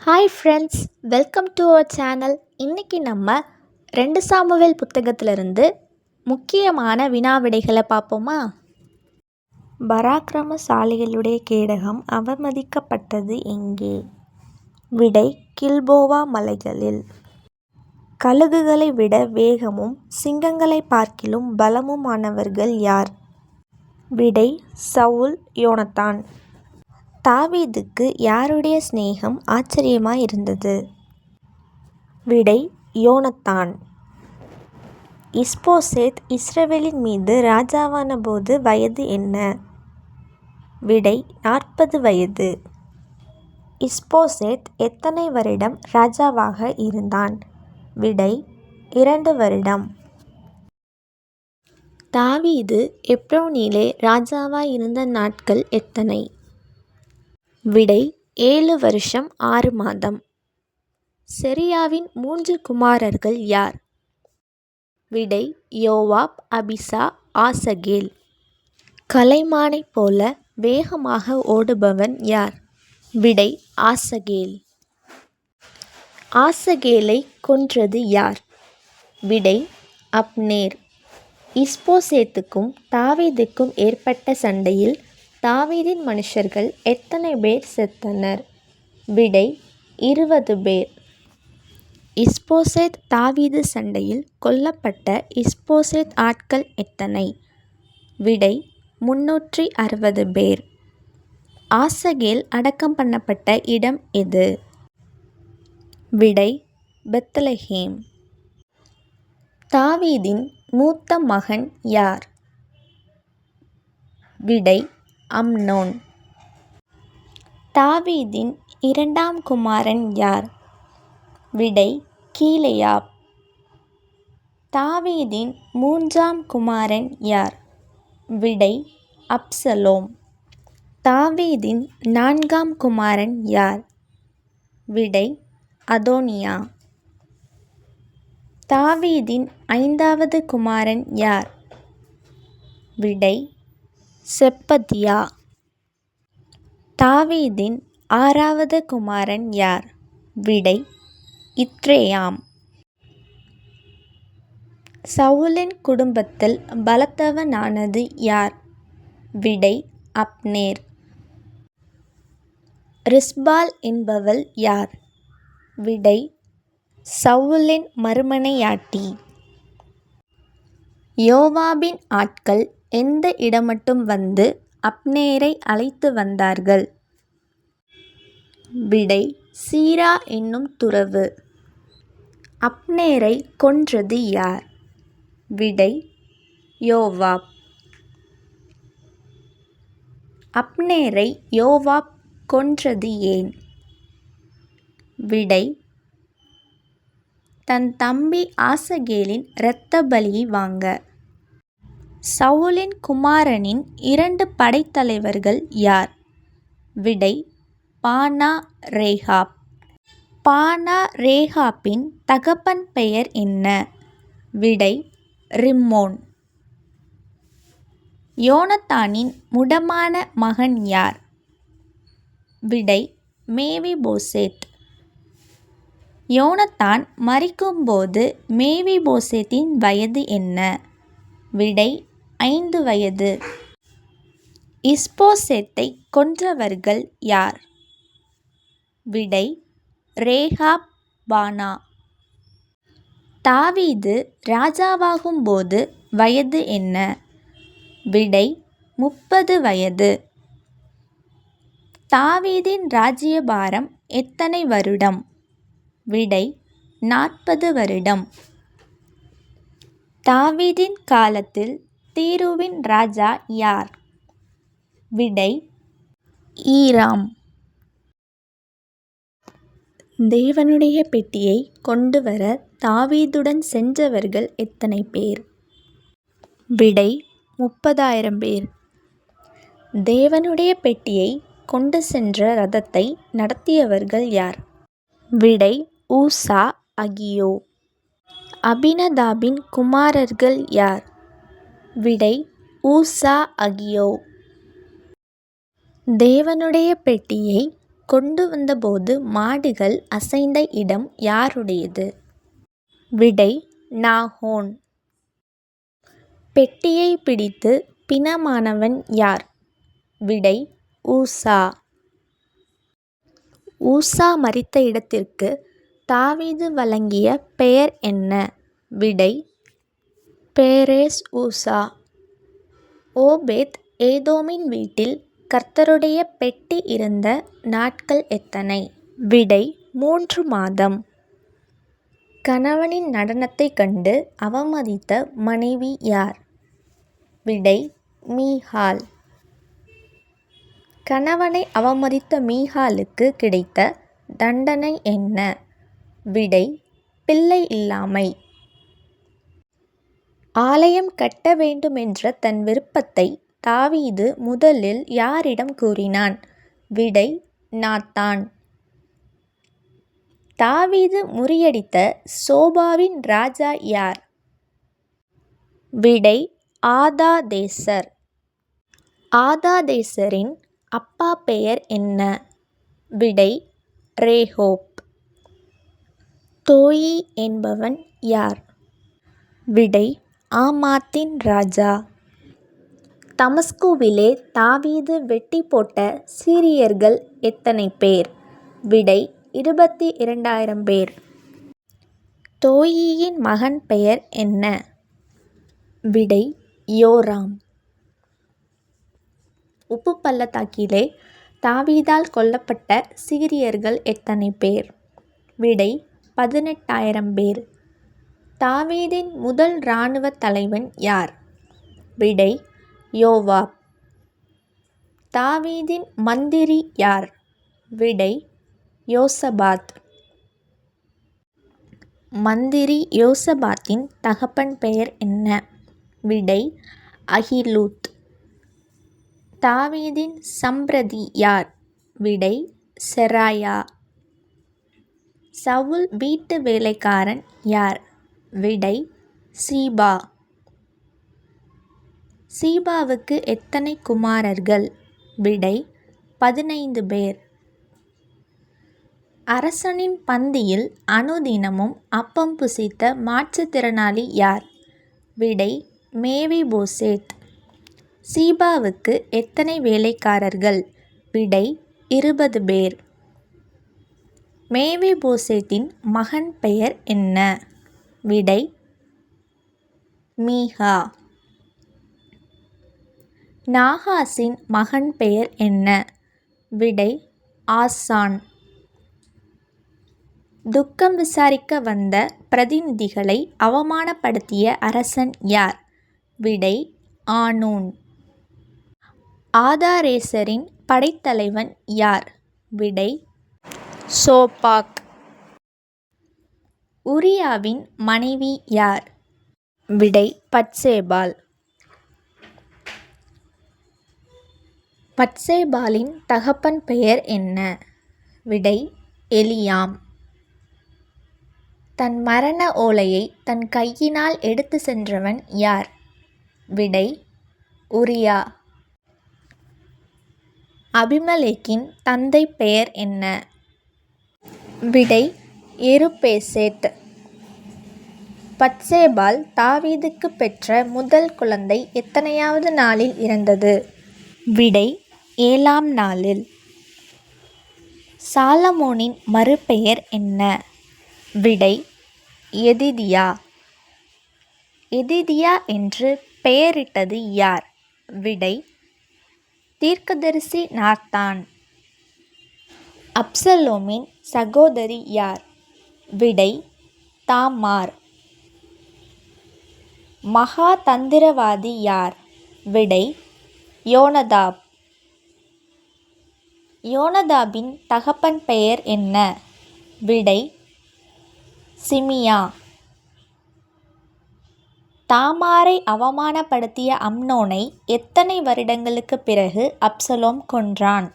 Hi friends, welcome to our channel. இன்றைக்கி நம்ம 2 Samuel புத்தகத்திலிருந்து முக்கியமான வினாவிடைகளை பார்ப்போமா? பராக்கிரமசாலிகளுடைய கேடகம் அவமதிக்கப்பட்டது எங்கே? விடை, கில்போவா மலைகளில். கழுகுகளை விட வேகமும் சிங்கங்களை பார்க்கிலும் பலமுமானவர்கள் யார்? விடை, சவுல், யோனத்தான். தாவீதுக்கு யாருடைய சிநேகம் ஆச்சரியமாயிருந்தது? விடை, யோனத்தான். இஸ்போசேத் இஸ்ரவேலின் மீது ராஜாவான போது வயது என்ன? விடை, 40 வயது. இஸ்போசேத் எத்தனை வருடம் ராஜாவாக இருந்தான்? விடை, 2 வருடம். தாவீது எப்ரோனிலே ராஜாவாயிருந்த நாட்கள் எத்தனை? விடை, 7 வருஷம் 6 மாதம். செரியாவின் 3 குமாரர்கள் யார்? விடை, யோவாப், அபிசா, ஆசகேல். கலைமானைப் போல வேகமாக ஓடுபவன் யார்? விடை, ஆசகேல். ஆசகேலை கொன்றது யார்? விடை, அப்னேர். இஸ்போசேத்துக்கும் தாவீதுக்கும் ஏற்பட்ட சண்டையில் தாவீதின் மனுஷர்கள் எத்தனை பேர் செத்தனர்? விடை, 20 பேர். இஸ்போசேத் தாவீது சண்டையில் கொல்லப்பட்ட இஸ்போசேத் ஆட்கள் எத்தனை? விடை, 360 பேர். ஆசகேல் அடக்கம் பண்ணப்பட்ட இடம் எது? விடை, பெத்லகேம். தாவீதின் மூத்த மகன் யார்? விடை, அம்னோன். தாவீதின் 2ஆம் குமாரன் யார்? விடை, கீலேயாப். தாவீதின் 3ஆம் குமாரன் யார்? விடை, அப்சலோம். தாவீதின் 4ஆம் குமாரன் யார்? விடை, அதோனியா. தாவீதின் 5வது குமாரன் யார்? விடை, செப்பத்தியா. தாவீதின் 6வது குமாரன் யார்? விடை, இத்ரேயாம். சவுலின் குடும்பத்தில் பலத்தவனானது யார்? விடை, அப்னேர். ரிஸ்பாள் என்பவள் யார்? விடை, சவுலின் மறுமனையாட்டி. யோவாபின் ஆட்கள் எந்த இடமட்டும் வந்து அப்னேரை அழைத்து வந்தார்கள்? விடை, சீரா என்னும் துறவு. அப்னேரை கொன்றது யார்? விடை, யோவாப். அப்னேரை யோவாப் கொன்றது ஏன்? விடை, தன் தம்பி ஆசகேலின் இரத்த பலியை வாங்க. சவுலின் குமாரனின் 2 படைத்தலைவர்கள் யார்? விடை, பானா, ரேகாப். பானா, ரேகாப்பின் தகப்பன் பெயர் என்ன? விடை, ரிம்மோன். யோனத்தானின் முடமான மகன் யார்? விடை, மேவிபோசேத். யோனத்தான் மரிக்கும்போது மேவிபோசேத்தின் வயது என்ன? விடை, 5 வயது. இஸ்போசேத்தை கொன்றவர்கள் யார்? விடை, ரேகாப், பானா. தாவீது ராஜாவாகும்போது வயது என்ன? விடை, 30 வயது. தாவீதின் ராஜ்யபாரம் எத்தனை வருடம்? விடை, 40 வருடம். தாவீதின் காலத்தில் தீருவின் ராஜா யார்? விடை, ஈராம். தேவனுடைய பெட்டியை கொண்டு வர தாவீதுடன் சென்றவர்கள் எத்தனை பேர்? விடை, 30,000 பேர். தேவனுடைய பெட்டியை கொண்டு சென்ற ரதத்தை நடத்தியவர்கள் யார்? விடை, ஊசா, அகியோ. அபினதாபின் குமாரர்கள் யார்? விடை, ஊசா, அகியோ. தேவனுடைய பெட்டியை கொண்டு வந்தபோது மாடுகள் அசைந்த இடம் யாருடையது? விடை நாகோன். பெட்டியை பிடித்து பிணமானவன் யார்? விடை ஊசா. ஊசா மரித்த இடத்திற்கு தாவீது வழங்கிய பெயர் என்ன? விடை பேரேஸ் ஊசா. ஓபேத் ஏதோமின் வீட்டில் கர்த்தருடைய பெட்டி இருந்த நாட்கள் எத்தனை? விடை 3 மாதம். கணவனின் நடனத்தைக் கண்டு அவமதித்த மனைவி யார்? விடை மீகாள். கணவனை அவமதித்த மீகாளுக்கு கிடைத்த தண்டனை என்ன? விடை பிள்ளை இல்லாமை. ஆலயம் கட்ட வேண்டுமென்ற தன் விருப்பத்தை தாவீது முதலில் யாரிடம் கூறினான்? விடை நாத்தான். தாவீது முறியடித்த சோபாவின் ராஜா யார்? விடை ஆதாதேசர். ஆதாதேசரின் அப்பா பெயர் என்ன? விடை ரேகோப். தோயி என்பவன் யார்? விடை ஆமாத்தின் ராஜா. தமஸ்குவிலே தாவீது வெட்டி போட்ட சீரியர்கள் எத்தனை பேர்? விடை 22,000 பேர். தோயியின் மகன் பெயர் என்ன? விடை யோராம். உப்பு பள்ளத்தாக்கிலே தாவீதால் கொல்லப்பட்ட சீரியர்கள் எத்தனை பேர்? விடை 18,000 பேர். தாவீதின் முதல் இராணுவ தலைவன் யார்? விடை யோவாப். தாவீதின் மந்திரி யார்? விடை யோசபாத். மந்திரி யோசபாத்தின் தகப்பன் பெயர் என்ன? விடை அகிலூத். தாவீதின் சம்பிரதி யார்? விடை செராயா. சவுல் வீட்டு வேலைக்காரன் யார்? விடை சீபா. சீபாவுக்கு எத்தனை குமாரர்கள்? விடை 15 பேர். அரசனின் பந்தியில் அனுதினமும் அப்பம் புசித்த மாற்றுத்திறனாளி யார்? விடை மேவிபோசேத். சீபாவுக்கு எத்தனை வேலைக்காரர்கள்? விடை 20 பேர். மேவிபோசேத்தின் மகன் பெயர் என்ன? விடை மீகா. நாகாசின் மகன் பெயர் என்ன? விடை ஆசான். துக்கம் விசாரிக்க வந்த பிரதிநிதிகளை அவமானப்படுத்திய அரசன் யார்? விடை ஆனூன். ஆதாரேசரின் படைத்தலைவன் யார்? விடை சோபாக். உரியாவின் மனைவி யார்? விடை பத்சேபாள். பத்சேபாளின் தகப்பன் பெயர் என்ன? விடை எலியாம். தன் மரண ஓலையை தன் கையினால் எடுத்து சென்றவன் யார்? விடை உரியா. அபிமெலேக்கின் தந்தை பெயர் என்ன? விடை எருபேசேத். பத்சேபாள் தாவீதுக்கு பெற்ற முதல் குழந்தை எத்தனையாவது நாளில் இறந்தது? விடை 7ஆம் நாளில். சாலமோனின் மறுபெயர் என்ன? விடை எதிதியா. எதிதியா என்று பெயரிட்டது யார்? விடை தீர்க்கதரிசி நாத்தான். அப்சலோமின் சகோதரி யார்? விடை தாமார். மகா தந்திரவாதி யார்? விடை யோனதாப். யோனதாபின் தகப்பன் பெயர் என்ன? விடை சிமியா. தாமாரை அவமானப்படுத்திய அம்னோனை எத்தனை வருடங்களுக்கு பிறகு அப்சலோம் கொன்றான்?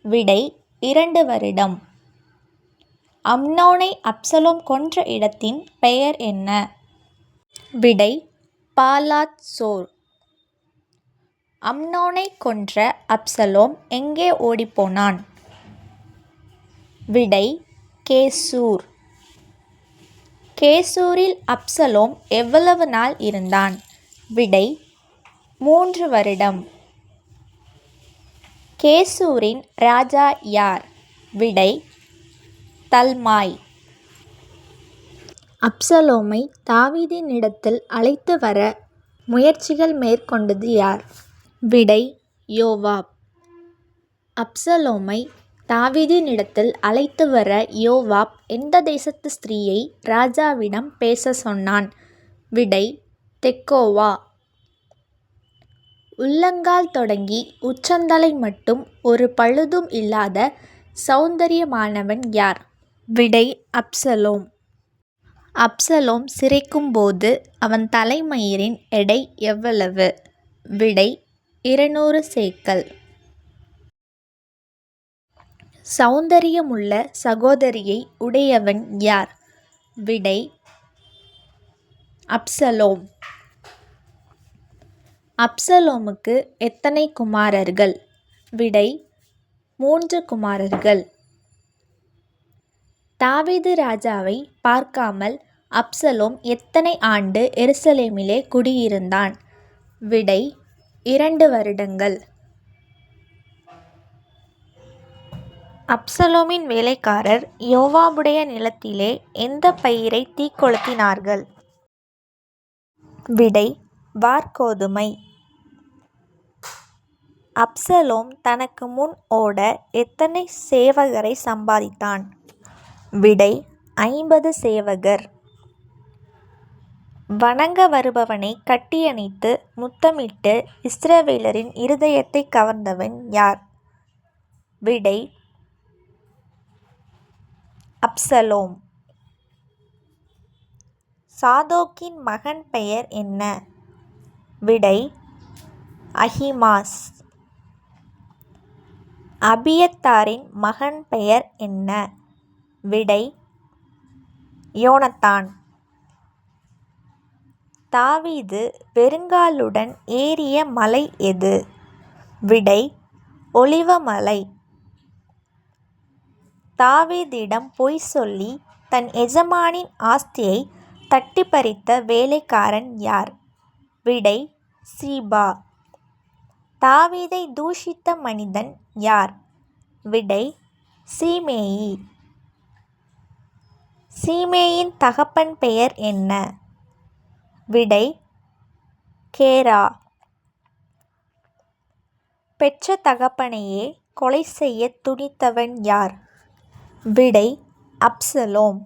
விடை 2 வருடம். அம்னோனை அப்சலோம் கொன்ற இடத்தின் பெயர் என்ன? விடை பாலாத் சோர். அம்னோனை கொன்ற அப்சலோம் எங்கே ஓடிப்போனான்? விடை கேசூர். கேசூரில் அப்சலோம் எவ்வளவு நாள் இருந்தான்? விடை 3 வருடம். கேசூரின் ராஜா யார்? விடை தல்மாய். அப்சலோமை தாவீதினிடத்தில் அழைத்து வர முயற்சிகள் மேற்கொண்டது யார்? விடை யோவாப். அப்சலோமை தாவீதினிடத்தில் அழைத்து வர யோவாப் எந்த தேசத்து ஸ்திரீயை ராஜாவிடம் பேச சொன்னான்? விடை தெக்கோவா. உள்ளங்கால் தொடங்கி உச்சந்தலை மட்டும் ஒரு பழுதும் இல்லாத சௌந்தரியமானவன் யார்? விடை அப்சலோம். அப்சலோம் சிறைக்கும்போது அவன் தலைமயிரின் எடை எவ்வளவு? விடை 200 சேக்கல். சௌந்தரியமுள்ள சகோதரியை உடையவன் யார்? விடை அப்சலோம். அப்சலோமுக்கு எத்தனை குமாரர்கள்? விடை 3 குமாரர்கள். தாவீது ராஜாவை பார்க்காமல் அப்சலோம் எத்தனை ஆண்டு எருசலேமிலே குடியிருந்தான்? விடை 2 வருடங்கள். அப்சலோமின் வேலைக்காரர் யோவாபுடைய நிலத்திலே எந்த பயிரை தீக்கொளுத்தினார்கள்? விடை வாற்கோதுமை. அப்சலோம் தனக்கு முன் ஓட எத்தனை சேவகரை சம்பாதித்தான்? விடை 50 சேவகர். வணங்க வருபவனை கட்டியணைத்து முத்தமிட்டு இஸ்ரவேலரின் இருதயத்தை கவர்ந்தவன் யார்? விடை அப்சலோம். சாதோக்கின் மகன் பெயர் என்ன? விடை அஹிமாஸ். அபியத்தாரின் மகன் பெயர் என்ன? விடை யோனத்தான். தாவீது வெறுங்காலுடன் ஏறிய மலை எது? விடை ஒலிவமலை. தாவீதிடம் பொய் சொல்லி தன் எஜமானின் ஆஸ்தியை தட்டிப்பறித்த வேலைக்காரன் யார்? விடை சீபா. தாவீதை தூஷித்த மனிதன் யார்? விடை சீமேயி. சீமேயின் தகப்பன் பெயர் என்ன? விடை கேரா. பெற்ற தகப்பனையே கொலை செய்ய துணித்தவன் யார்? விடை அப்சலோம்.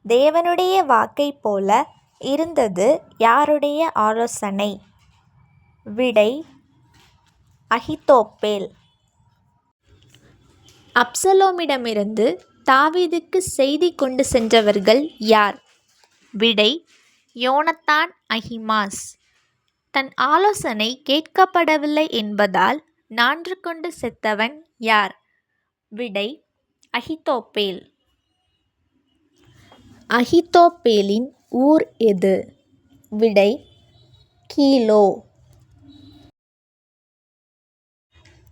தேவனுடைய வாக்கை போல இருந்தது யாருடைய ஆலோசனை? விடை அகித்தோப்பேல். அப்சலோமிடமிருந்து தாவீதுக்கு செய்தி கொண்டு சென்றவர்கள் யார்? விடை யோனத்தான், அஹிமாஸ். தன் ஆலோசனை கேட்கப்படவில்லை என்பதால் நான்று கொண்டு செத்தவன் யார்? விடை அகித்தோப்பேல். அகித்தோப்பேலின் ஊர் எது? விடை கீலோ.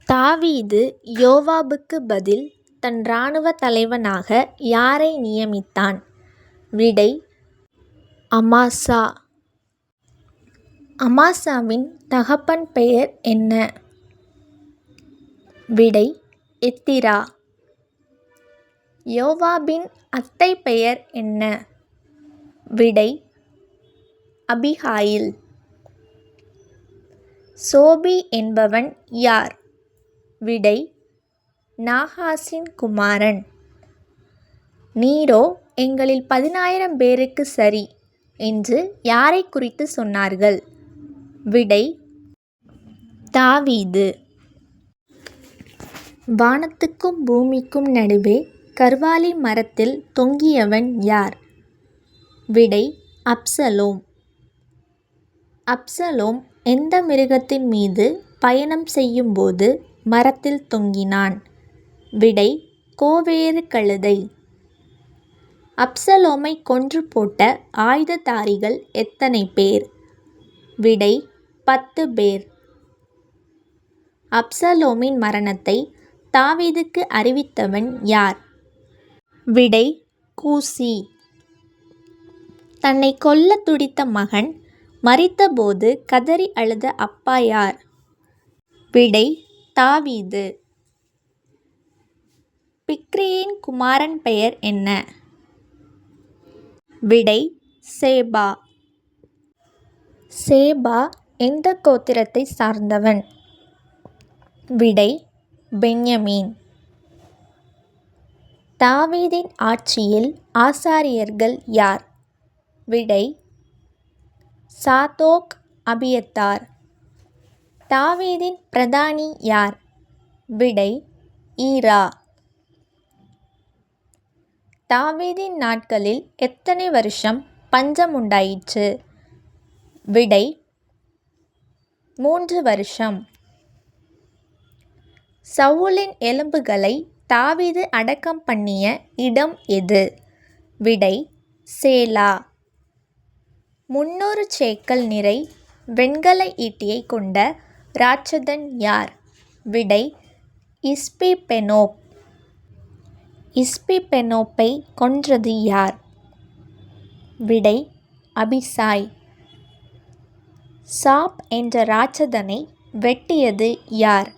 தாவீது யோவாபுக்கு பதில் தன் இராணுவ தலைவனாக யாரை நியமித்தான்? விடை அமாசா. அமாசாவின் தகப்பன் பெயர் என்ன? விடை எத்திரா. யோவாபின் அத்தை பெயர் என்ன? விடை அபிகாயில். சோபி என்பவன் யார்? விடை நாகாசின் குமாரன். நீரோ எங்களில் 10,000 பேருக்கு சரி என்று யாரை குறித்து சொன்னார்கள்? விடை தாவீது. வானத்துக்கும் பூமிக்கும் நடுவே கர்வாலி மரத்தில் தொங்கியவன் யார்? விடை அப்சலோம். அப்சலோம் எந்த மிருகத்தின் மீது பயணம் செய்யும்போது மரத்தில் தொங்கினான்? விடை கோவேறு கழுதை. அப்சலோமை கொன்று போட்ட ஆயுததாரிகள் எத்தனை பேர்? விடை 10 பேர். அப்சலோமின் மரணத்தை தாவீதுக்கு அறிவித்தவன் யார்? விடை கூசி. தன்னை கொல்ல துடித்த மகன் மரித்தபோது கதறி அழுத அப்பா யார்? விடை தாவீது. பிக்ரியின் குமாரன் பெயர் என்ன? விடை சேபா. சேபா எந்த கோத்திரத்தை சார்ந்தவன்? விடை பென்யமீன். தாவீதின் ஆட்சியில் ஆசாரியர்கள் யார்? விடை சாதோக் அபியத்தார். தாவீதின் பிரதானி யார்? விடை ஈரா. தாவீதின் நாட்களில் எத்தனை வருஷம் பஞ்சம் உண்டாயிற்று? விடை 3 வருஷம். சவுலின் எலும்புகளை தாவீது அடக்கம் பண்ணிய இடம் எது? விடை சேலா. 300 சேக்கல் நிறை வெண்கல ஈட்டியை கொண்ட ராட்சதன் யார்? விடை இஸ்பிபெனோப். இஸ்பிபெனோப்பை கொன்றது யார்? விடை அபிசாய். சாப் என்ற ராட்சதனை வெட்டியது யார்?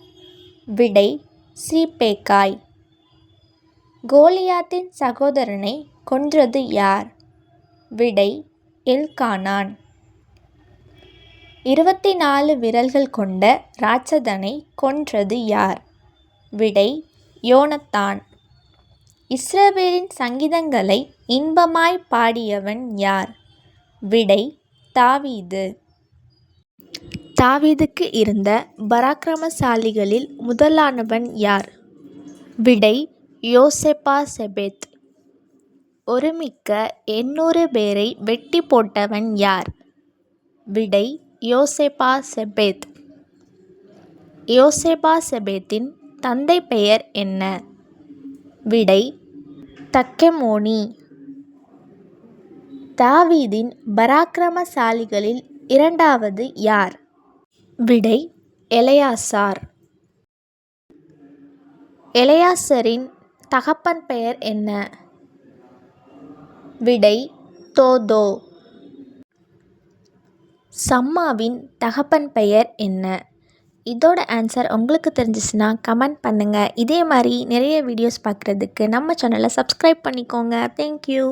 விடை சீபேக்காய். கோலியாத்தின் சகோதரனை கொன்றது யார்? விடை எல்கானான். 24 விரல்கள் கொண்ட ராட்சதனை கொன்றது யார்? விடை யோனத்தான். இஸ்ரவேலின் சங்கீதங்களை இன்பமாய் பாடியவன் யார்? விடை தாவீது. தாவீதுக்கு இருந்த பராக்கிரமசாலிகளில் முதலானவன் யார்? விடை யோசேப்பாசெபெத். ஒருமிக்க 800 பேரை வெட்டி போட்டவன் யார்? விடை யோசேப்பாசெபெத். யோசேப்பாசெபெத்தின் தந்தை பெயர் என்ன? விடை தக்கெமோனி. தாவீதின் பராக்கிரமசாலிகளில் இரண்டாவது யார்? விடை எலெயாசார். எலெயாசரின் தகப்பன் பெயர் என்ன? விடை தோதோ. சம்மாவின் தகப்பன் பெயர் என்ன? இதோட ஆன்சர் உங்களுக்கு தெரிஞ்சிச்சுன்னா கமெண்ட் பண்ணுங்கள். இதே மாதிரி நிறைய வீடியோஸ் பார்க்குறதுக்கு நம்ம சேனலை சப்ஸ்கிரைப் பண்ணிக்கோங்க. தேங்க்யூ.